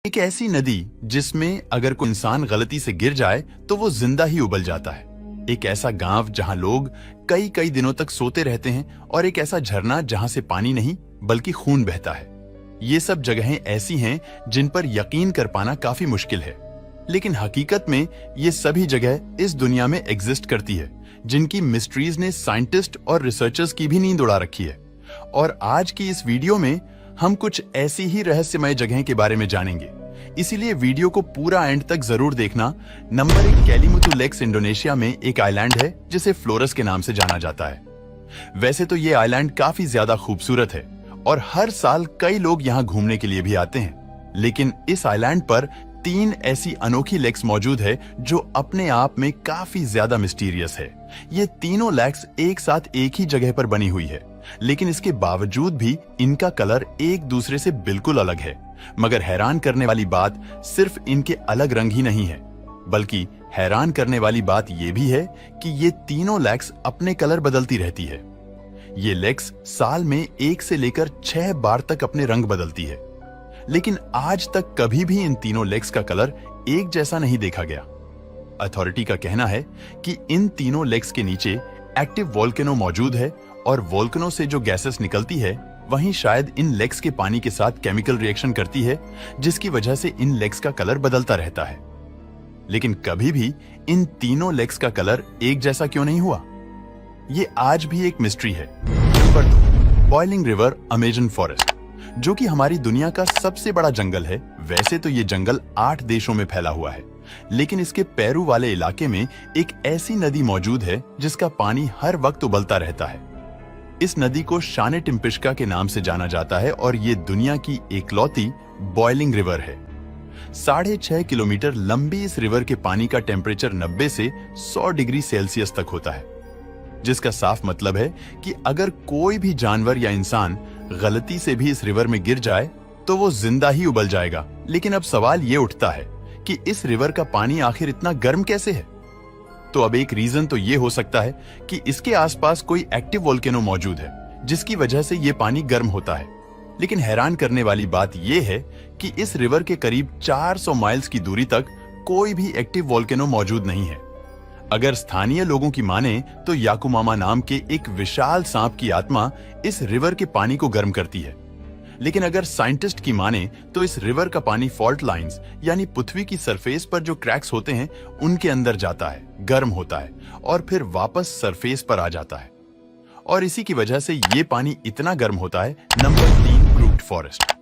एक ऐसी नदी जिसमें अगर कोई इंसान गलती से गिर जाए तो वो जिंदा ही उबल जाता है। एक ऐसा गांव जहां लोग कई कई दिनों तक सोते रहते हैं और एक ऐसा झरना जहां से पानी नहीं बल्कि खून बहता है। ये सब जगहें ऐसी हैं जिन पर यकीन कर पाना काफी मुश्किल है, लेकिन हकीकत में ये सभी जगह इस दुनिया में एग्जिस्ट करती है, जिनकी मिस्ट्रीज ने साइंटिस्ट और रिसर्चर्स की भी नींद उड़ा रखी है। और आज की इस वीडियो में हम कुछ ऐसी ही रहस्यमय जगह के बारे में जानेंगे, इसीलिए वीडियो को पूरा एंड तक जरूर देखना। नंबर 1, कैलीमुथु लेक्स इंडोनेशिया में एक आइलैंड है जिसे फ्लोरस के नाम से जाना जाता है। वैसे तो ये आइलैंड काफी ज्यादा खूबसूरत है और हर साल कई लोग यहाँ घूमने के लिए भी आते हैं, लेकिन इस आइलैंड पर 3 ऐसी अनोखी लेक्स मौजूद है जो अपने आप में काफी ज्यादा मिस्टीरियस है। ये तीनों लेक्स एक साथ एक ही जगह पर बनी हुई है, लेकिन इसके बावजूद भी इनका कलर एक दूसरे से बिल्कुल अलग है। मगर हैरान करने वाली बात सिर्फ इनके अलग रंग ही नहीं है, बल्कि हैरान करने वाली बात यह भी है कि ये तीनों लेक्स अपने कलर बदलती रहती है। ये लेक्स साल में 1 से लेकर 6 बार तक अपने रंग बदलती है, लेकिन आज तक कभी भी इन तीनों लेक्स का कलर एक जैसा नहीं देखा गया। अथॉरिटी का कहना है कि इन तीनों लेक्स के नीचे एक्टिव वोल्केनो मौजूद है और वोल्केनो से जो गैसेस निकलती है वहीं शायद इन लेक्स के पानी के साथ केमिकल रिएक्शन करती है, जिसकी वजह से इन लेक्स का कलर बदलता रहता है। लेकिन कभी भी इन तीनों लेक्स का कलर एक जैसा क्यों नहीं हुआ, ये आज भी एक मिस्ट्री है। Number 2, boiling river Amazon forest, जो कि हमारी दुनिया का सबसे बड़ा जंगल है। वैसे तो ये जंगल 8 देशों में फैला हुआ है, लेकिन इसके पेरू वाले इलाके में एक ऐसी नदी मौजूद है जिसका पानी हर वक्त उबलता रहता है। इस नदी को शाने टिम्पिश्का के नाम से जाना जाता है और ये दुनिया की एकलौती बॉइलिंग रिवर है। 6.5 किलोमीटर लंबी इस रिवर के पानी का टेम्परेचर 90 से 100 डिग्री सेल्सियस तक होता है, जिसका साफ मतलब है कि अगर कोई भी जानवर या इंसान गलती से भी इस रिवर में गिर जाए तो वो जिंदा ही उबल जाएगा। लेकिन अब सवाल ये उठता है कि इस रिवर का पानी आखिर इतना गर्म कैसे है? तो अब एक रीजन तो ये हो सकता है कि इसके आसपास कोई एक्टिव वोल्केनो मौजूद है, जिसकी वजह से ये पानी गर्म होता है। लेकिन हैरान करने वाली बात ये है कि इस रिवर के करीब 400 माइल्स की दूरी तक कोई भी एक्टिव वोल्केनो मौजूद नहीं है। अगर स्थानीय लोगों की माने तो याकुमामा नाम के एक विशाल सांप की आत्मा इस रिवर के पानी को गर्म करती है। लेकिन अगर साइंटिस्ट की माने तो इस रिवर का पानी फॉल्ट लाइंस यानी पृथ्वी की सरफेस पर जो क्रैक्स होते हैं उनके अंदर जाता है, गर्म होता है और फिर वापस सरफेस पर आ जाता है, और इसी की वजह से ये पानी इतना गर्म होता है। नंबर 3, क्रूग्ड फॉरेस्ट,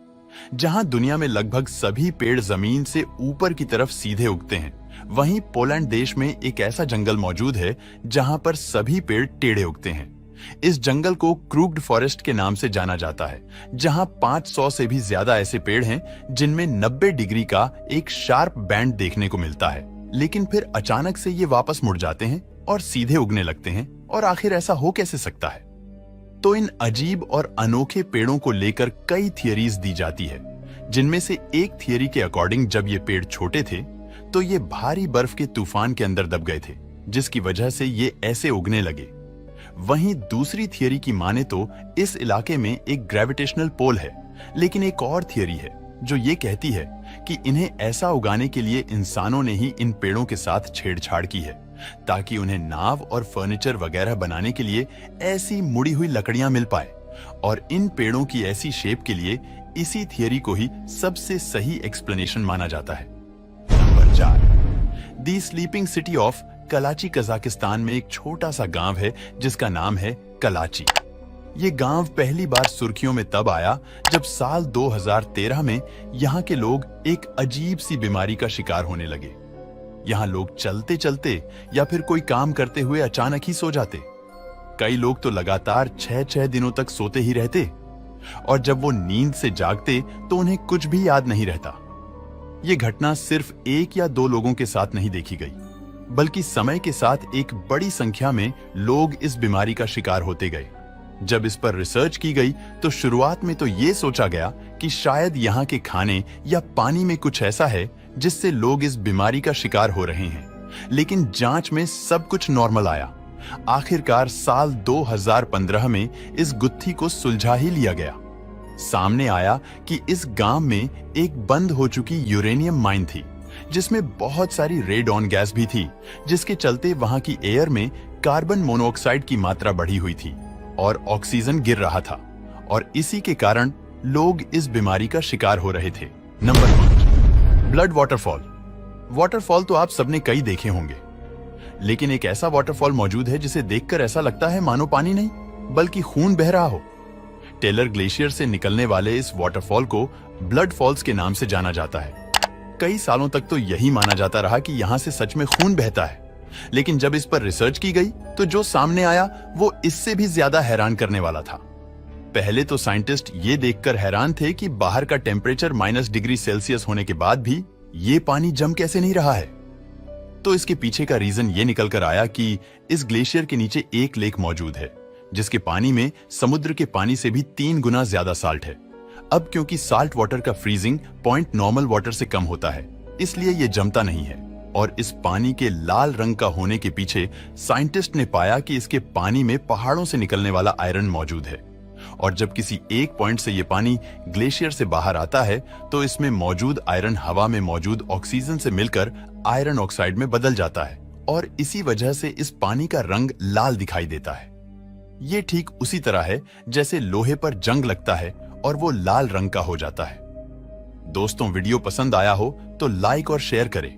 जहां दुनिया में लगभग सभी पेड़ जमीन से ऊपर की तरफ सीधे उगते हैं, वहीं पोलैंड देश में एक ऐसा जंगल मौजूद है जहां पर सभी पेड़ टेढ़े उगते हैं। इस जंगल को क्रूग्ड फॉरेस्ट के नाम से जाना जाता है, जहां 500 से भी ज्यादा ऐसे पेड़ हैं जिनमें 90 डिग्री का एक शार्प बैंड देखने को मिलता है, लेकिन फिर अचानक से ये वापस मुड़ जाते हैं और सीधे उगने लगते हैं। और आखिर ऐसा हो कैसे सकता है? तो इन अजीब और अनोखे पेड़ों को लेकर कई थियरीज दी जाती है, जिनमें से एक थियरी के अकॉर्डिंग जब ये पेड़ छोटे थे तो ये भारी बर्फ के तूफान के अंदर दब गए थे, जिसकी वजह से ये ऐसे उगने लगे। वहीं दूसरी थियरी की माने तो इस इलाके में एक ग्रेविटेशनल पोल है, लेकिन एक और थियरी है जो ये कहती है कि इन्हें ऐसा उगाने के लिए इंसानों ने ही इन पेड़ों के साथ छेड़छाड़ की है, ताकि उन्हें नाव और फर्नीचर वगैरह बनाने के लिए ऐसी मुड़ी हुई लकड़ियां मिल पाए। और इन पेड़ों की ऐसी शेप के लिए इसी थियरी को ही सबसे सही एक्सप्लेनेशन माना जाता है। Number 4, the sleeping city of Kalachi, Kazakhstan में एक छोटा सा गांव है जिसका नाम है कलाची। ये गांव पहली बार सुर्खियों में तब आया जब साल 2013 में यहाँ के लोग एक अजीब सी बीमारी का शिकार होने लगे। यहाँ लोग चलते चलते या फिर कोई काम करते हुए अचानक ही सो जाते। कई लोग तो लगातार 6-6 दिनों तक सोते ही रहते, और जब वो नींद से जागते तो उन्हें कुछ भी याद नहीं रहता। ये घटना सिर्फ 1 या 2 लोगों के साथ नहीं देखी गई, बल्कि समय के साथ एक बड़ी संख्या में लोग इस बीमारी का शिकार होते गए। जब इस पर रिसर्च की गई तो शुरुआत में तो ये सोचा गया कि शायद यहाँ के खाने या पानी में कुछ ऐसा है जिससे लोग इस बीमारी का शिकार हो रहे हैं, लेकिन जांच में सब कुछ नॉर्मल आया। आखिरकार साल 2015 में इस गुत्थी को सुलझा ही लिया गया। सामने आया कि इस गांव में एक बंद हो चुकी यूरेनियम माइन थी, जिसमें बहुत सारी रेडॉन गैस भी थी, जिसके चलते वहां की एयर में कार्बन मोनोऑक्साइड की मात्रा बढ़ी हुई थी और ऑक्सीजन गिर रहा था, और इसी के कारण लोग इस बीमारी का शिकार हो रहे थे। Number 5, blood waterfall. वाटरफॉल तो आप सबने कई देखे होंगे, लेकिन एक ऐसा वाटरफॉल मौजूद है जिसे देखकर ऐसा लगता है मानो पानी नहीं बल्कि खून बह रहा हो। टेलर ग्लेशियर से निकलने वाले इस वाटरफॉल को ब्लड फॉल्स के नाम से जाना जाता है। कई सालों तक तो यही माना जाता रहा कि यहां से सच में खून बहता है, लेकिन जब इस पर रिसर्च की गई तो जो सामने आया वो इससे भी ज्यादा हैरान करने वाला था। पहले तो साइंटिस्ट ये देखकर हैरान थे कि बाहर का टेम्परेचर -डिग्री सेल्सियस होने के बाद भी ये पानी जम कैसे नहीं रहा है। तो इसके पीछे का रीजन ये निकल कर आया कि इस ग्लेशियर के नीचे एक लेक मौजूद है, जिसके पानी में समुद्र के पानी से भी 3 गुना ज्यादा साल्ट है। अब क्योंकि साल्ट वाटर का फ्रीजिंग पॉइंट नॉर्मल वाटर से कम होता है, इसलिए ये जमता नहीं है, और इस पानी के लाल रंग का होने के पीछे साइंटिस्ट ने पाया कि इसके पानी में पहाड़ों से निकलने वाला आयरन मौजूद है, और जब किसी एक पॉइंट से ये पानी ग्लेशियर से बाहर आता है तो इसमें मौजूद आयरन हवा में मौजूद ऑक्सीजन से मिलकर आयरन ऑक्साइड में बदल जाता है, और इसी वजह से इस पानी का रंग लाल दिखाई देता है। ये ठीक उसी तरह है जैसे लोहे पर जंग लगता है और वो लाल रंग का हो जाता है। दोस्तों, वीडियो पसंद आया हो तो लाइक और शेयर करें